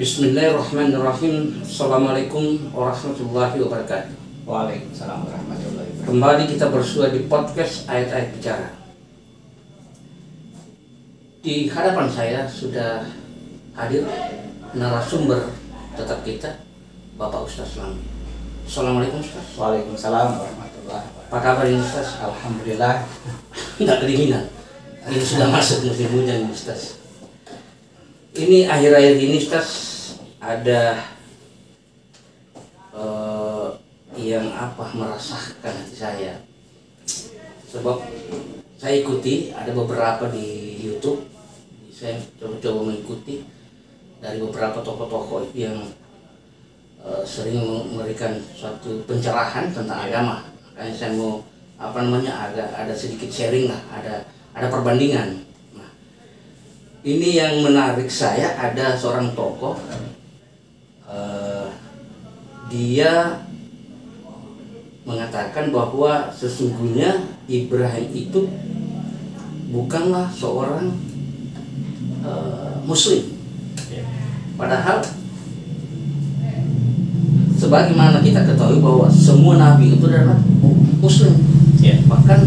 Bismillahirrahmanirrahim. Assalamualaikum warahmatullahi wabarakatuh. Waalaikumsalam warahmatullahi wabarakatuh. Kembali kita bersua di podcast Ayat-Ayat Bicara. Di hadapan saya sudah hadir narasumber tetap kita, Bapak Ustaz Lami. Assalamualaikum Ustaz. Waalaikumsalam warahmatullahi wabarakatuh. Apa kabar ini Ustaz? Alhamdulillah. Tidak kedinginan. Ini sudah masuk musim hujan Ustaz. Ini akhir-akhir ini Ustaz ada yang meresahkan hati saya. Sebab saya ikuti ada beberapa di YouTube, saya coba mengikuti dari beberapa tokoh-tokoh yang sering memberikan suatu pencerahan tentang agama. Makanya saya mau ada sedikit sharing lah, ada perbandingan. Ini yang menarik saya, ada seorang tokoh, dia mengatakan bahwa sesungguhnya Ibrahim itu bukanlah seorang Muslim. Padahal sebagaimana kita ketahui bahwa semua nabi itu adalah Muslim. Bahkan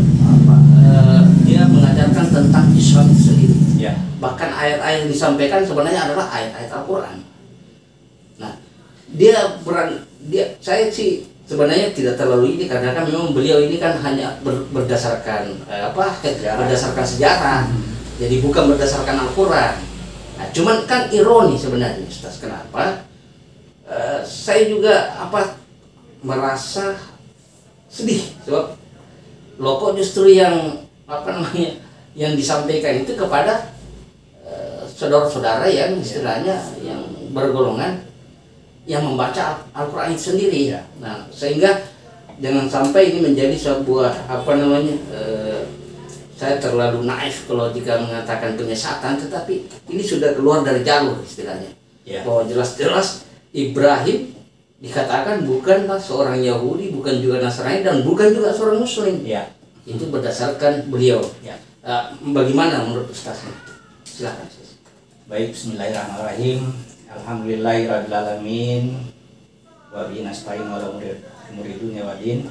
dia mengajarkan tentang Islam sendiri. Bahkan ayat-ayat yang disampaikan sebenarnya adalah ayat-ayat Al-Quran. Nah, saya sih sebenarnya tidak terlalu ini, karena kan memang beliau ini kan hanya berdasarkan berdasarkan sejarah. Jadi bukan berdasarkan Al-Quran. Nah, cuman kan ironi sebenarnya Ustaz, kenapa? Saya juga merasa sedih sebab kok justru yang yang disampaikan itu kepada saudara-saudara yang istilahnya yang bergolongan yang membaca Al-Quran itu sendiri. Nah, sehingga jangan sampai ini menjadi sebuah saya terlalu naif kalau jika mengatakan penyesatan, tetapi ini sudah keluar dari jalur istilahnya. Bahwa jelas-jelas Ibrahim dikatakan bukanlah seorang Yahudi, bukan juga Nasrani, dan bukan juga seorang Muslim. Itu berdasarkan beliau. Bagaimana menurut Ustaz? Silakan. Baik, bismillahirrahmanirrahim. Alhamdulillahirabbil alamin. Wa bihi nasta'in wa la umuri dunya waddin.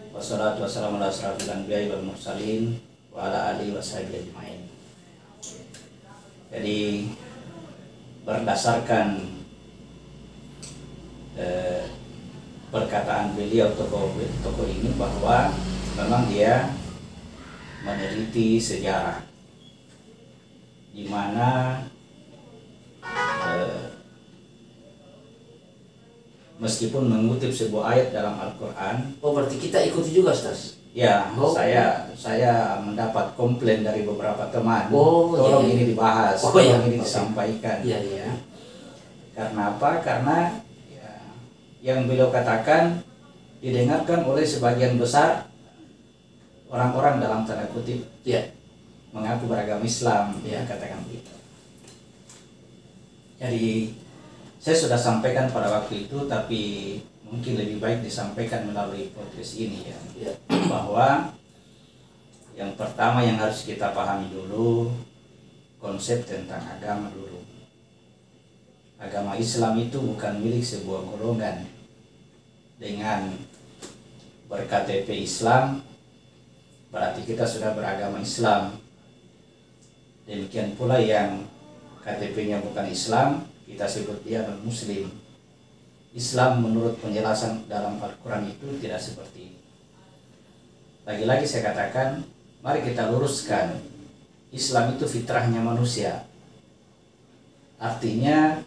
Wassalatu wassalamu ala asyrafil anbiya'i wal mursalin wa ala alihi washabihi ajmain. Jadi berdasarkan perkataan beliau tokoh ini bahwa memang dia meneliti sejarah di mana meskipun mengutip sebuah ayat dalam Al-Quran. Berarti kita ikuti juga Ustaz? Saya mendapat komplain dari beberapa teman. Tolong ini dibahas, tolong ini disampaikan. Karena apa? Karena yang beliau katakan didengarkan oleh sebagian besar orang-orang dalam tanda kutip mengaku beragama Islam, katakan begitu. Jadi saya sudah sampaikan pada waktu itu, tapi mungkin lebih baik disampaikan melalui podcast ini bahwa yang pertama yang harus kita pahami dulu konsep tentang agama dulu. Agama Islam itu bukan milik sebuah golongan dengan berKTP Islam berarti kita sudah beragama Islam. Demikian pula yang KTP-nya bukan Islam, kita sebut dia non-Muslim. Islam menurut penjelasan dalam Al-Quran itu tidak seperti ini. Lagi-lagi saya katakan, mari kita luruskan, Islam itu fitrahnya manusia. Artinya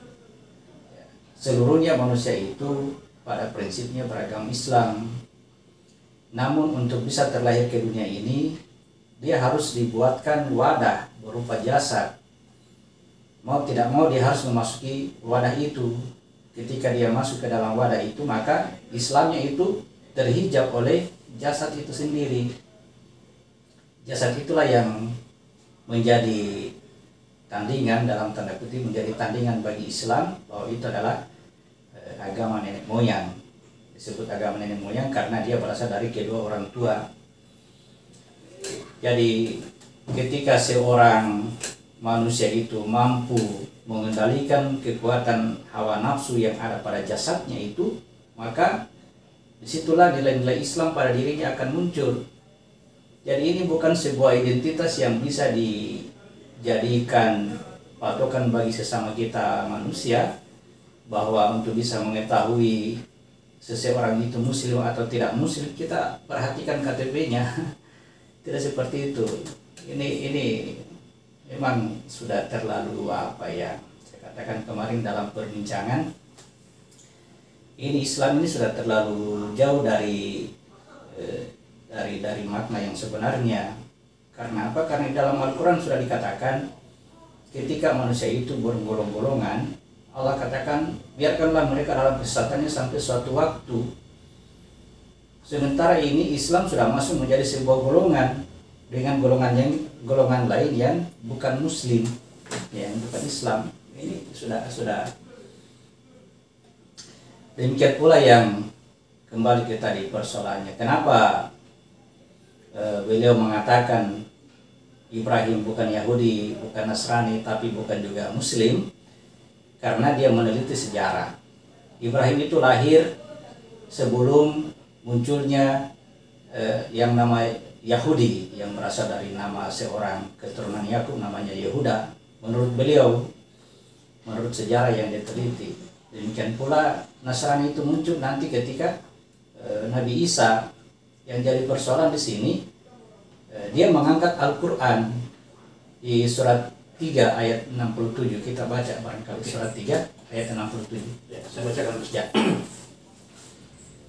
seluruhnya manusia itu pada prinsipnya beragama Islam. Namun untuk bisa terlahir ke dunia ini, dia harus dibuatkan wadah berupa jasad. Mau tidak mau dia harus memasuki wadah itu. Ketika dia masuk ke dalam wadah itu, maka Islamnya itu terhijab oleh jasad itu sendiri. Jasad itulah yang menjadi tandingan, dalam tanda kutip menjadi tandingan bagi Islam, bahwa itu adalah agama nenek moyang. Disebut agama nenek moyang karena dia berasal dari kedua orang tua. Jadi ketika seorang manusia itu mampu mengendalikan kekuatan hawa nafsu yang ada pada jasadnya itu, maka disitulah nilai-nilai Islam pada dirinya akan muncul. Jadi ini bukan sebuah identitas yang bisa dijadikan patokan bagi sesama kita manusia, bahwa untuk bisa mengetahui seseorang itu muslim atau tidak muslim kita perhatikan KTP-nya. Tidak seperti itu. Ini memang sudah terlalu apa ya, saya katakan kemarin dalam perbincangan, ini Islam ini sudah terlalu jauh dari makna yang sebenarnya. Karena apa? Karena di dalam Al-Quran sudah dikatakan ketika manusia itu bergolong-golongan, Allah katakan biarkanlah mereka dalam kesesatannya sampai suatu waktu. Sementara ini Islam sudah masuk menjadi sebuah golongan dengan golongan lain yang bukan Muslim, yang bukan Islam. Ini sudah demikian pula yang kembali ke tadi persoalannya. Kenapa beliau mengatakan Ibrahim bukan Yahudi, bukan Nasrani, tapi bukan juga Muslim? Karena dia meneliti sejarah. Ibrahim itu lahir sebelum munculnya yang nama Yahudi, yang berasal dari nama seorang keturunan Yakub namanya Yehuda. Menurut beliau, menurut sejarah yang diteliti. Demikian pula Nasrani itu muncul nanti ketika Nabi Isa. Yang jadi persoalan di sini, dia mengangkat Al-Quran di surat 3 ayat 67. Kita baca barangkali surat 3 ayat 67. Ya, saya bacakan ya.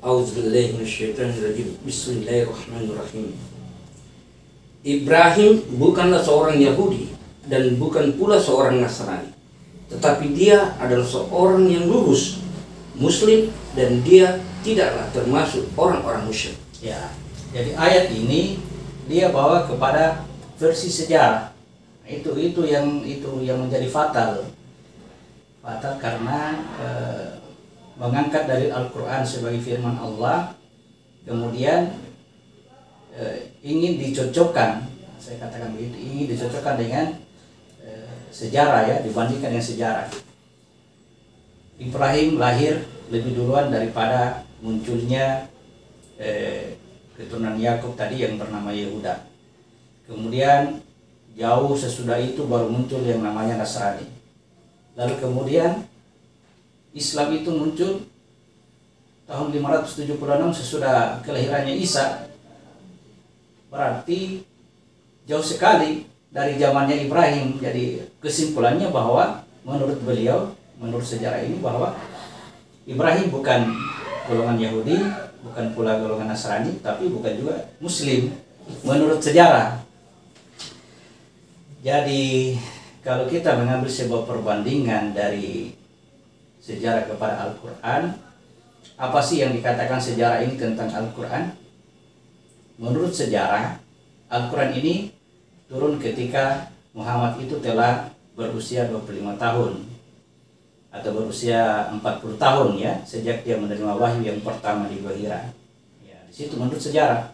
A'udzubillahi minasyaitonirrajim. Bismillahirrahmanirrahim. Ibrahim bukanlah seorang Yahudi dan bukan pula seorang Nasrani, tetapi dia adalah seorang yang lurus, Muslim, dan dia tidaklah termasuk orang-orang musyrik. Ya, jadi ayat ini dia bawa kepada versi sejarah. Itu yang menjadi fatal karena mengangkat dari Al-Quran sebagai firman Allah, kemudian ingin dicocokkan, saya katakan begitu, ingin dicocokkan dengan sejarah ya, dibandingkan dengan sejarah. Ibrahim lahir lebih duluan daripada munculnya keturunan Yakub tadi yang bernama Yehuda. Kemudian jauh sesudah itu baru muncul yang namanya Nasrani. Lalu kemudian Islam itu muncul tahun 576 sesudah kelahirannya Isa. Berarti jauh sekali dari zamannya Ibrahim. Jadi kesimpulannya bahwa menurut beliau, menurut sejarah ini, bahwa Ibrahim bukan golongan Yahudi, bukan pula golongan Nasrani, tapi bukan juga Muslim menurut sejarah. Jadi kalau kita mengambil sebuah perbandingan dari sejarah kepada Al-Quran, apa sih yang dikatakan sejarah ini tentang Al-Quran? Menurut sejarah, Al-Quran ini turun ketika Muhammad itu telah berusia 25 tahun atau berusia 40 tahun ya, sejak dia menerima wahyu yang pertama di Gua Hira. Ya, di situ menurut sejarah.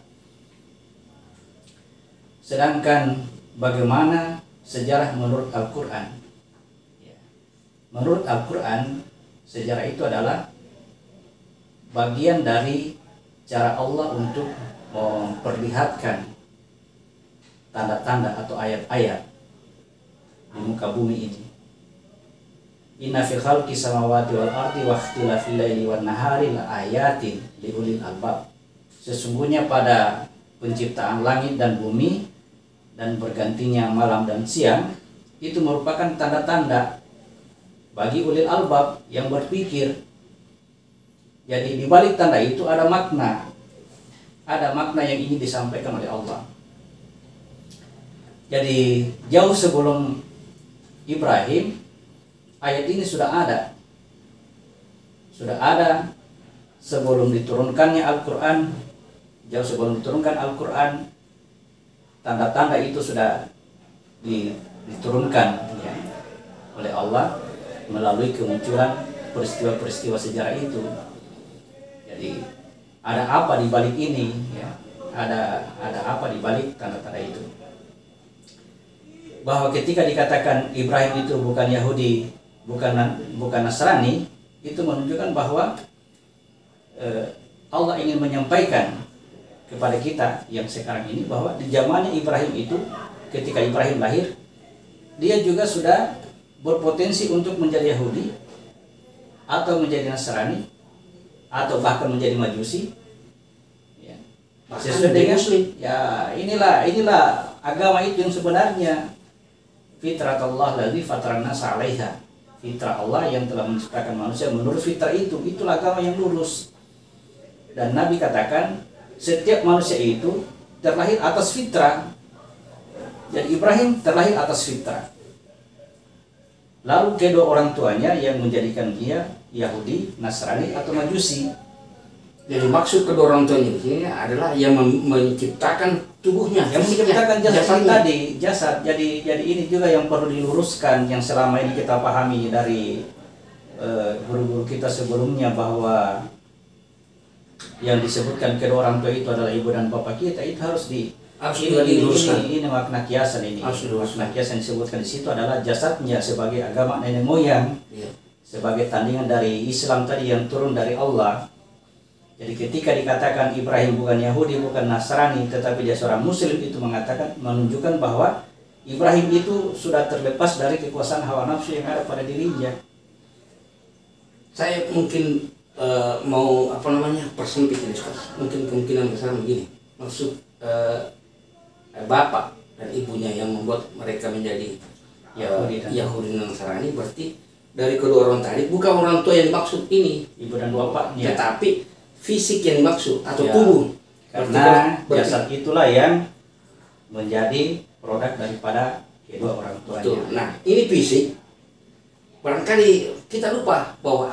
Sedangkan bagaimana sejarah menurut Al-Quran? Ya. Menurut Al-Quran, sejarah itu adalah bagian dari cara Allah untuk memperlihatkan tanda-tanda atau ayat-ayat di muka bumi ini. Inna fi khalqi samawati wal ardi wa ikhtilafil laili wan nahari la ayatin liulil albab. Sesungguhnya pada penciptaan langit dan bumi dan bergantinya malam dan siang itu merupakan tanda-tanda bagi ulil albab yang berpikir. Jadi di balik tanda itu ada makna. Ada makna yang ingin disampaikan oleh Allah. Jadi jauh sebelum Ibrahim, ayat ini sudah ada. Sudah ada sebelum diturunkannya Al-Quran. Jauh sebelum diturunkan Al-Quran, tanda-tanda itu sudah diturunkan ya, oleh Allah melalui kemunculan peristiwa-peristiwa sejarah itu. Jadi ada apa di balik ini ya? Ada apa di balik tanda-tanda itu? bahwa ketika dikatakan Ibrahim itu bukan Yahudi, bukan Nasrani, itu menunjukkan bahwa Allah ingin menyampaikan kepada kita yang sekarang ini bahwa di zamannya Ibrahim itu, ketika Ibrahim lahir, dia juga sudah berpotensi untuk menjadi Yahudi atau menjadi Nasrani atau bahkan menjadi Majusi. Ya. Sesuai dengan ya inilah agama itu yang sebenarnya fitrah Allah ladzi fatarana 'alaiha. Fitrah Allah yang telah menciptakan manusia menurut fitrah itulah agama yang lurus. Dan Nabi katakan setiap manusia itu terlahir atas fitrah. Jadi Ibrahim terlahir atas fitrah. Lalu kedua orang tuanya yang menjadikan dia Yahudi, Nasrani atau Majusi. Jadi maksud kedua orang tuanya ini adalah yang menciptakan tubuhnya, yang menciptakan jasad tadi, jasad. Jadi ini juga yang perlu diluruskan, yang selama ini kita pahami dari guru-guru kita sebelumnya, bahwa yang disebutkan kedua orang tua itu adalah ibu dan bapak kita, itu harus diluruskan. Ini makna kiasan ini. Makna kiasan disebutkan di situ adalah jasadnya sebagai agama nenek moyang, sebagai tandingan dari Islam tadi yang turun dari Allah. Jadi ketika dikatakan Ibrahim bukan Yahudi, bukan Nasrani, tetapi dia seorang Muslim, itu menunjukkan bahwa Ibrahim itu sudah terlepas dari kekuasaan hawa nafsu yang ada pada dirinya. Saya mungkin mau persempit ini, mungkin kemungkinan besar begini. Maksud bapak dan ibunya yang membuat mereka menjadi Yahudi dan Nasrani, berarti dari kedua orang tadi bukan orang tua yang dimaksud ini, ibu dan bapaknya, tetapi fisik yang dimaksud atau tubuh. Karena jasad itulah yang menjadi produk daripada kedua orang tuanya. Betul. Nah, ini fisik. Barangkali kita lupa bahwa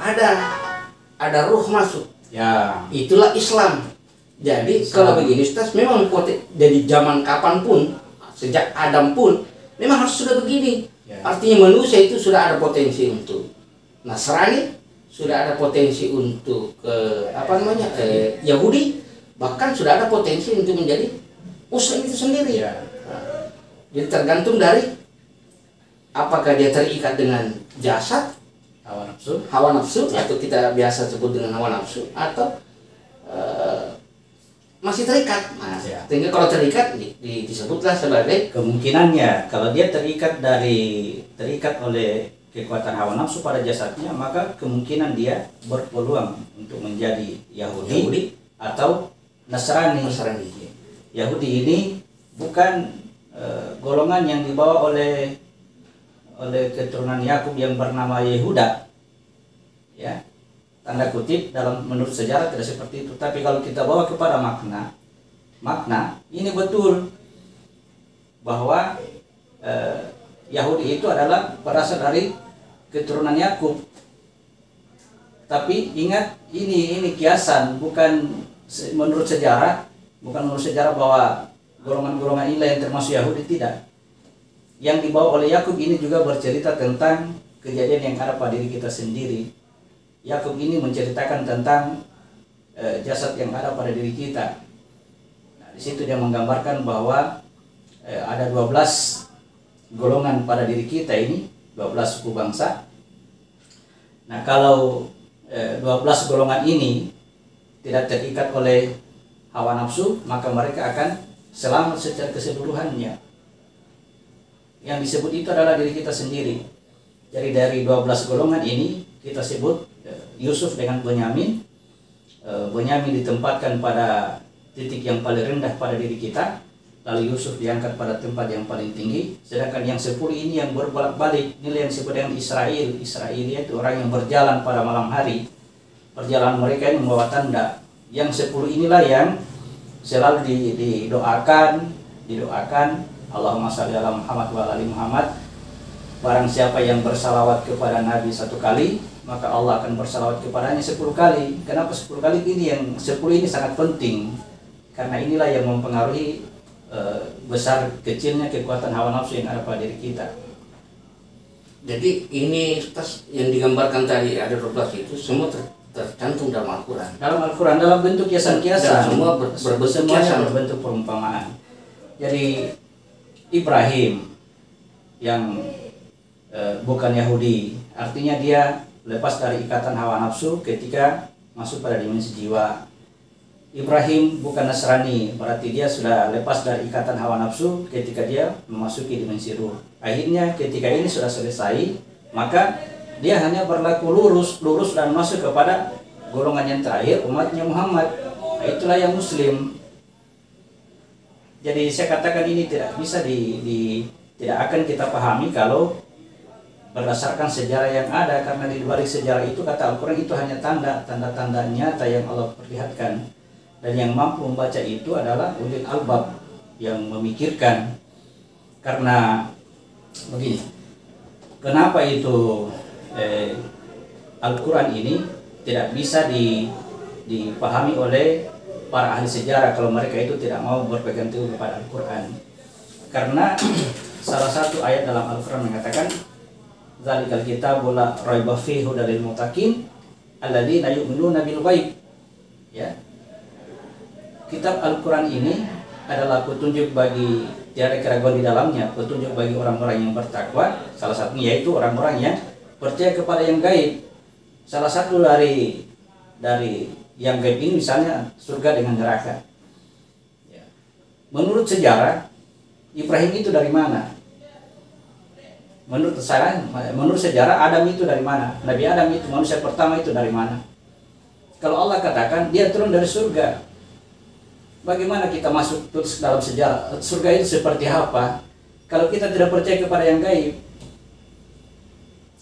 ada ruh masuk. Ya. Itulah Islam. Jadi kalau begini Ustaz, memang dari zaman kapanpun, sejak Adam pun memang harus sudah begini. Ya. Artinya manusia itu sudah ada potensi untuk Nasrani, sudah ada potensi untuk Yahudi, bahkan sudah ada potensi untuk menjadi Muslim itu sendiri. Ya. Jadi tergantung dari apakah dia terikat dengan jasad, hawa nafsu atau kita biasa sebut dengan hawa nafsu, atau masih terikat. Sehingga kalau terikat disebutlah sebagai kemungkinannya kalau dia terikat oleh kekuatan hawa nafsu pada jasadnya, maka kemungkinan dia berpeluang untuk menjadi Yahudi atau Nasrani. Yahudi ini bukan golongan yang dibawa oleh keturunan Yakub yang bernama Yehuda, ya, tanda kutip, dalam menurut sejarah tidak seperti itu. Tapi kalau kita bawa kepada makna ini betul bahwa Yahudi itu adalah berasal dari keturunan Yakub. Tapi ingat, ini kiasan, bukan menurut sejarah bahwa golongan-golongan inilah yang termasuk Yahudi, tidak. Yang dibawa oleh Yakub ini juga bercerita tentang kejadian yang ada pada diri kita sendiri. Yakub ini menceritakan tentang jasad yang ada pada diri kita. Nah, di situ dia menggambarkan bahwa ada 12 golongan pada diri kita ini, 12 suku bangsa. Nah, kalau 12 golongan ini tidak terikat oleh hawa nafsu, maka mereka akan selamat secara keseluruhannya. Yang disebut itu adalah diri kita sendiri. Jadi dari 12 golongan ini kita sebut Yusuf dengan Benyamin. Benyamin ditempatkan pada titik yang paling rendah pada diri kita, lalu Yusuf diangkat pada tempat yang paling tinggi. Sedangkan yang 10 ini yang berbolak-balik, inilah yang disebut dengan Israel. Israel itu orang yang berjalan pada malam hari. Perjalanan mereka ini membawa tanda. Yang 10 inilah yang selalu didoakan Allahumma shalli ala Muhammad wa ali Muhammad. Barang siapa yang bersalawat kepada Nabi 1 kali, maka Allah akan bersalawat kepadanya 10 kali. Kenapa 10 kali? Ini yang 10 ini sangat penting, karena inilah yang mempengaruhi besar kecilnya kekuatan hawa nafsu yang ada pada diri kita. Jadi ini yang digambarkan tadi ada 12 itu semua tercantum dalam Al-Quran. Dalam Al-Quran dalam bentuk kiasan-kiasan. Semua semuanya berbentuk perumpamaan. Jadi Ibrahim yang bukan Yahudi. Artinya dia lepas dari ikatan hawa nafsu ketika masuk pada dimensi jiwa. Ibrahim bukan Nasrani, berarti dia sudah lepas dari ikatan hawa nafsu ketika dia memasuki dimensi ruh. Akhirnya ketika ini sudah selesai, maka dia hanya berlaku lurus dan masuk kepada golongan yang terakhir, umatnya Muhammad. Nah, itulah yang Muslim. Jadi saya katakan ini tidak bisa tidak akan kita pahami kalau berdasarkan sejarah yang ada, karena di balik sejarah itu kata Al-Quran itu hanya tanda-tanda nyata yang Allah perlihatkan. Dan yang mampu membaca itu adalah ulil albab, yang memikirkan. Karena begini, kenapa itu Al-Quran ini tidak bisa dipahami oleh para ahli sejarah kalau mereka itu tidak mau berpegang teguh kepada Al-Quran. Karena salah satu ayat dalam Al-Quran mengatakan, Zalikal kitabu la raiba fihi hudal lil muttaqin alladzina yu'minuna bil ghaib. Ya. Kitab Al-Quran ini adalah petunjuk bagi, tiada keraguan di dalamnya, petunjuk bagi orang-orang yang bertakwa. Salah satunya yaitu orang-orang yang percaya kepada yang gaib. Salah satu dari yang gaib ini misalnya surga dengan neraka. Ya. Menurut sejarah, Ibrahim itu dari mana? Menurut sejarah Adam itu dari mana? Nabi Adam itu manusia pertama itu dari mana? Kalau Allah katakan dia turun dari surga, bagaimana kita masuk terus dalam sejarah? Surga itu seperti apa? Kalau kita tidak percaya kepada yang gaib,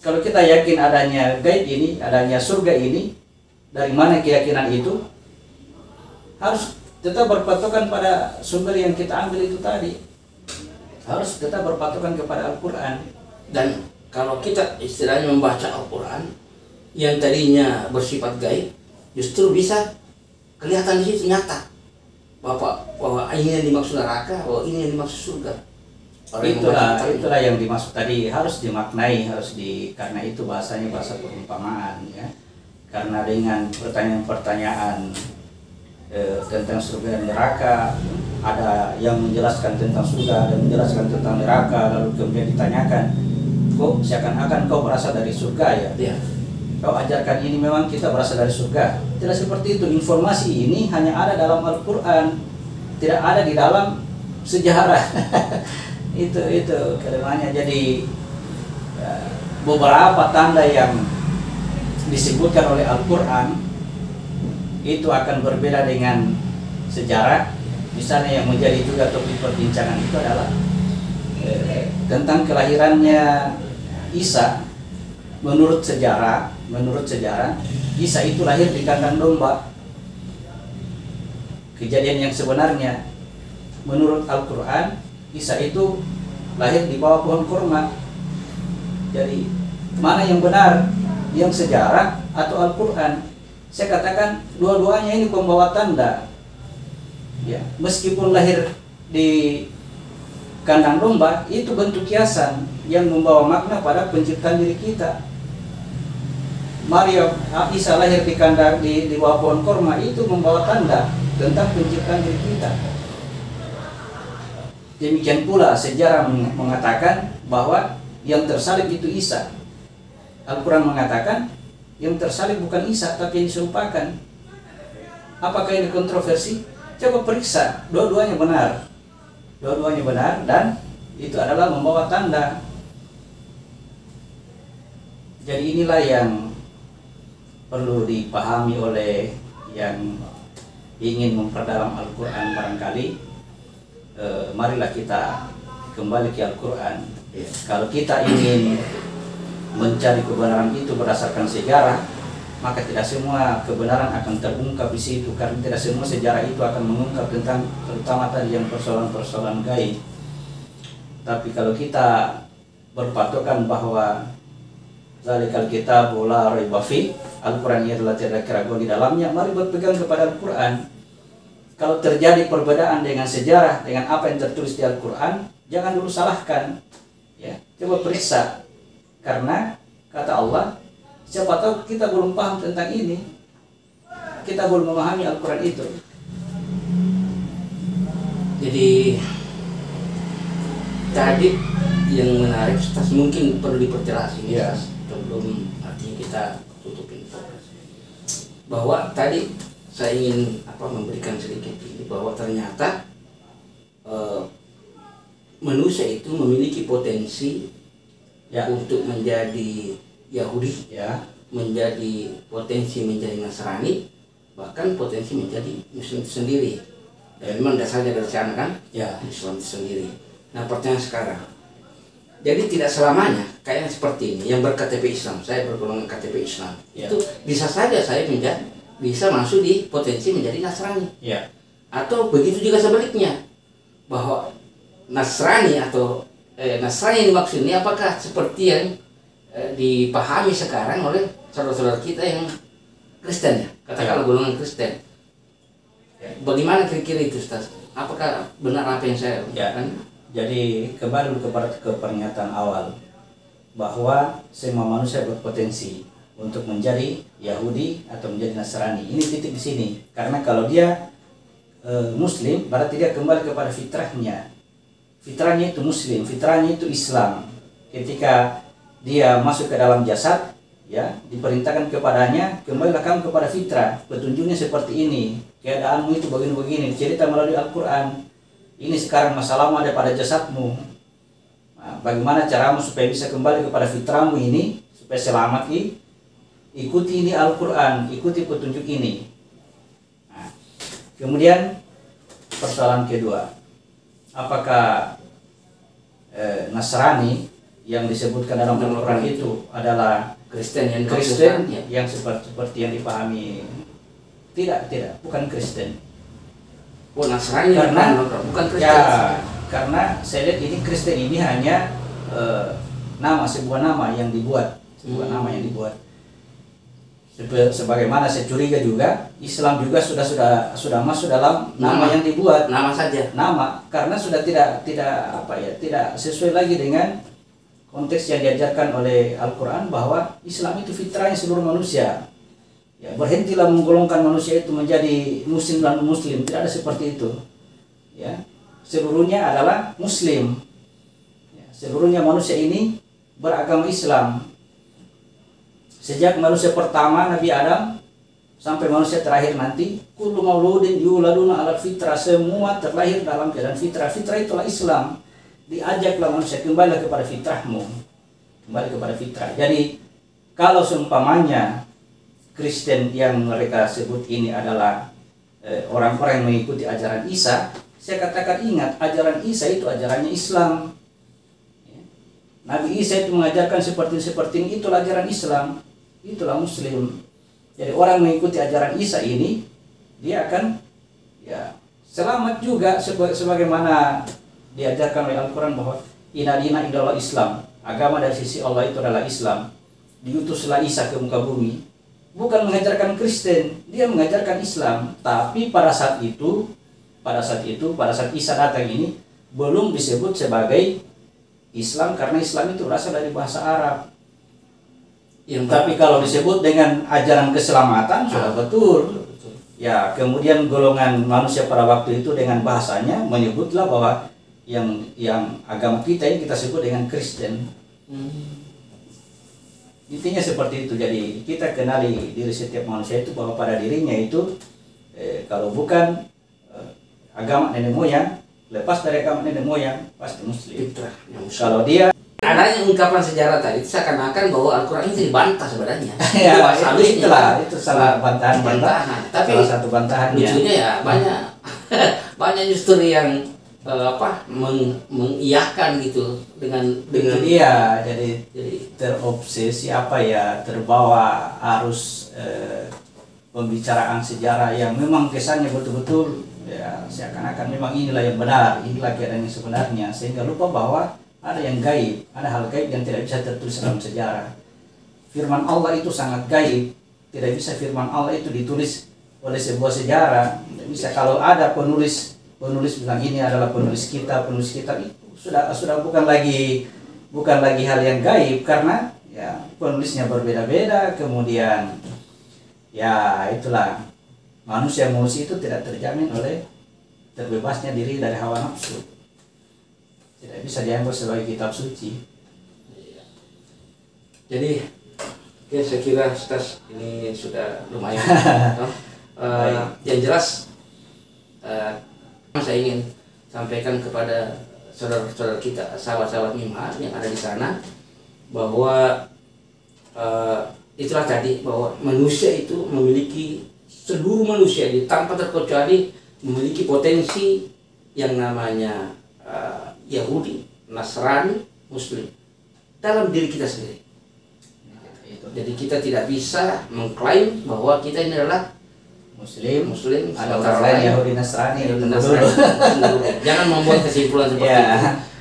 kalau kita yakin adanya gaib ini, adanya surga ini, dari mana keyakinan itu? Harus tetap berpatokan pada sumber yang kita ambil itu tadi. Harus tetap berpatokan kepada Al-Quran. Dan kalau kita istilahnya membaca Al-Quran yang tadinya bersifat gaib, justru bisa kelihatan di situ nyata bahwa ini yang dimaksud neraka, bahwa ini yang dimaksud surga. Itulah yang dimaksud tadi, harus dimaknai, karena itu bahasanya bahasa perumpamaan, ya. Karena dengan pertanyaan-pertanyaan tentang surga dan neraka, ada yang menjelaskan tentang surga dan menjelaskan tentang neraka, lalu kemudian ditanyakan, kok seakan-akan kau berasal dari surga ya? Ya. Kau ajarkan ini memang kita berasal dari surga. Tidak seperti itu. Informasi ini hanya ada dalam Al-Quran, tidak ada di dalam sejarah. itu kelemahannya. Jadi beberapa tanda yang disebutkan oleh Al-Quran itu akan berbeda dengan sejarah. Misalnya yang menjadi juga topik perbincangan itu adalah tentang kelahirannya Isa. Menurut sejarah Isa itu lahir di kandang domba. Kejadian yang sebenarnya menurut Al-Quran, Isa itu lahir di bawah pohon kurma. Jadi mana yang benar, yang sejarah atau Al-Quran? Saya katakan dua-duanya ini pembawa tanda. Ya, meskipun lahir di kandang domba, itu bentuk kiasan yang membawa makna pada penciptaan diri kita. Maria Isa lahir di kandang di bawah pohon kurma, itu membawa tanda tentang penciptaan diri kita. Demikian pula sejarah mengatakan bahwa yang tersalib itu Isa. Al-Quran mengatakan yang tersalib bukan Isa tapi yang diserupakan. Apakah ini kontroversi? Coba periksa, dua-duanya benar. Dua-duanya benar dan itu adalah membawa tanda. Jadi inilah yang perlu dipahami oleh yang ingin memperdalam Al-Quran barangkali. Marilah kita kembali ke Al-Quran. Kalau kita ingin mencari kebenaran itu berdasarkan sejarah, maka tidak semua kebenaran akan terungkap di situ, karena tidak semua sejarah itu akan mengungkap tentang terutama tadi yang persoalan-persoalan gaib. Tapi kalau kita berpatokan bahwa Zalikal kitabu la raiba fihi, Al-Quran ini adalah tiada keraguan di dalamnya, mari berpegang kepada Al-Quran. Kalau terjadi perbedaan dengan sejarah, dengan apa yang tertulis di Al-Quran, jangan dulu salahkan. Ya, coba periksa. Karena kata Allah, siapa tahu kita belum paham tentang ini, kita belum memahami Al-Quran itu. Jadi tadi yang menarik, Ustaz, mungkin perlu diperjelas ini, Ya. Ustaz, sebelum artinya kita tutupin bahwa tadi saya ingin memberikan sedikit ini, bahwa ternyata manusia itu memiliki potensi Ya. untuk menjadi Yahudi, Ya. menjadi potensi menjadi Nasrani, bahkan potensi menjadi Muslim itu sendiri. Dan memang dasarnya dari sana kan, Ya. Islam itu sendiri. Nah, pertanyaan sekarang, jadi tidak selamanya kayak seperti ini yang berKTP Islam, saya bergolongan KTP Islam, Ya. itu bisa saja saya bisa masuk di potensi menjadi Nasrani. Ya. Atau begitu juga sebaliknya, bahwa Nasrani atau Nasrani yang dimaksud ini apakah seperti yang dipahami sekarang oleh saudara-saudara kita yang Kristen, ya, katakanlah golongan Kristen. Bagaimana kira-kira itu, Ustaz? Apakah benar apa yang saya Ya. Jadi kembali kepada ke pernyataan awal bahwa semua manusia berpotensi untuk menjadi Yahudi atau menjadi Nasrani. Ini titik di sini. Karena kalau dia Muslim, berarti dia kembali kepada fitrahnya. Fitrahnya itu Muslim, fitrahnya itu Islam. Ketika dia masuk ke dalam jasad, ya, diperintahkan kepadanya, kembalilah kamu kepada fitrah. Petunjuknya seperti ini. Keadaanmu itu begini-begini. Cerita melalui Al-Quran. Ini sekarang masalahmu ada pada jasadmu. Nah, bagaimana caramu supaya bisa kembali kepada fitrahmu ini, supaya selamat? Ikuti ini Al-Quran, ikuti petunjuk ini. Nah, kemudian persoalan kedua, apakah Nasrani yang disebutkan dalam Al-Quran itu adalah Kristen yang seperti yang dipahami? Tidak, bukan Kristen. Oh, Nasrani Karena bukan Kristen. Ya, karena saya lihat ini Kristen ini hanya sebuah nama yang dibuat, nama yang dibuat. Sebagaimana saya curiga juga Islam juga sudah masuk dalam nama yang dibuat, nama saja, nama, karena sudah tidak sesuai lagi dengan konteks yang diajarkan oleh Al-Quran bahwa Islam itu fitrahnya seluruh manusia. Ya, berhentilah menggolongkan manusia itu menjadi muslim dan muslim, tidak ada seperti itu. Ya, seluruhnya adalah muslim. Ya, seluruhnya manusia ini beragama Islam. Sejak manusia pertama Nabi Adam sampai manusia terakhir nanti, kullu mauludin yuladuna ala fitrah, semua terlahir dalam keadaan fitrah. Fitrah itulah Islam. Diajaklah manusia kembali kepada fitrahmu, kembali kepada fitrah. Jadi kalau seumpamanya Kristen yang mereka sebut ini adalah orang-orang yang mengikuti ajaran Isa, saya katakan ingat, ajaran Isa itu ajarannya Islam. Nabi Isa itu mengajarkan seperti ini, itulah ajaran Islam, itulah Muslim. Jadi orang mengikuti ajaran Isa ini, dia akan selamat juga sebagaimana diajarkan oleh Al-Quran bahwa inna dina indallah Islam, agama dari sisi Allah itu adalah Islam. Diutuslah Isa ke muka bumi, bukan mengajarkan Kristen, dia mengajarkan Islam. Tapi pada saat Isa datang ini belum disebut sebagai Islam, karena Islam itu berasal dari bahasa Arab. Tapi kalau disebut dengan ajaran keselamatan sudah betul. Ya, kemudian golongan manusia pada waktu itu dengan bahasanya menyebutlah bahwa yang agama kita ini kita sebut dengan Kristen. Intinya seperti itu. Jadi kita kenali diri setiap manusia itu bahwa pada dirinya itu kalau bukan agama nenek moyang, lepas dari agama nenek moyang pasti Muslim. Kalau dia adanya ungkapan sejarah tadi seakan-akan bahwa Al-Quran itu dibantah sebenarnya. ya, itu salah bantahan. Tapi salah satu bantahannya. Lucunya ya banyak justru yang mengiyakan gitu dengan dia jadi terobsesi terbawa arus pembicaraan sejarah yang memang kesannya betul-betul ya seakan-akan memang inilah yang benar, inilah keadaan yang sebenarnya, sehingga lupa bahwa ada yang gaib, ada hal gaib yang tidak bisa tertulis dalam sejarah. Firman Allah itu sangat gaib, tidak bisa firman Allah itu ditulis oleh sebuah sejarah. Tidak bisa. Kalau ada penulis bilang ini adalah penulis kitab itu sudah bukan lagi hal yang gaib, karena ya penulisnya berbeda-beda. Kemudian ya itulah manusia itu tidak terjamin oleh terbebasnya diri dari hawa nafsu. tidak bisa dianggap sebagai kitab suci. Jadi ya saya kira Ustaz ini sudah lumayan. No? Yang jelas saya ingin sampaikan kepada saudara-saudara kita, sahabat-sahabat Mimha yang ada di sana, bahwa itulah tadi, bahwa manusia itu memiliki, seluruh manusia tanpa terkecuali memiliki potensi yang namanya Yahudi, Nasrani, Muslim dalam diri kita sendiri. Jadi kita tidak bisa mengklaim bahwa kita ini adalah Muslim, ada orang lain Yahudi, Nasrani. Jangan membuat kesimpulan seperti itu.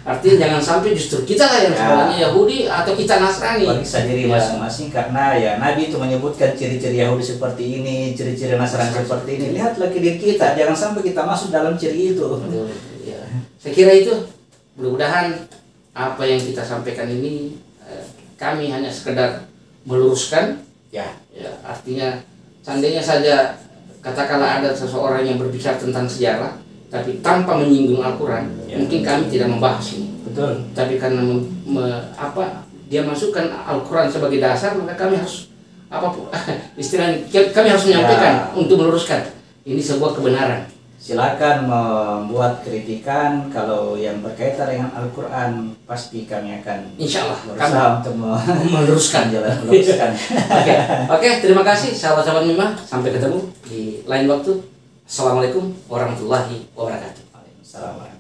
Artinya jangan sampai justru kita lah yang sebenarnya Yahudi atau kita Nasrani. Periksa diri masing-masing, karena ya Nabi itu menyebutkan ciri-ciri Yahudi seperti ini, ciri-ciri Nasrani seperti ini. Lihat lagi diri kita, jangan sampai kita masuk dalam ciri itu. Ya. Saya kira itu, mudah-mudahan apa yang kita sampaikan ini kami hanya sekedar meluruskan. Ya, artinya seandainya saja katakanlah ada seseorang yang berbicara tentang sejarah tapi tanpa menyinggung Al-Quran, mungkin kami tidak membahas ini. Betul. Tapi karena dia masukkan Al-Quran sebagai dasar, maka kami harus istilahnya kami harus menyampaikan untuk meluruskan ini sebuah kebenaran. Silakan membuat kritikan, kalau yang berkaitan dengan Al-Quran pasti kami akan insyaallah berusaha untuk meluruskan. Oke, terima kasih sahabat-sahabat Mimha, sampai ketemu di lain waktu. Assalamualaikum warahmatullahi wabarakatuh. Waalaikumsalam.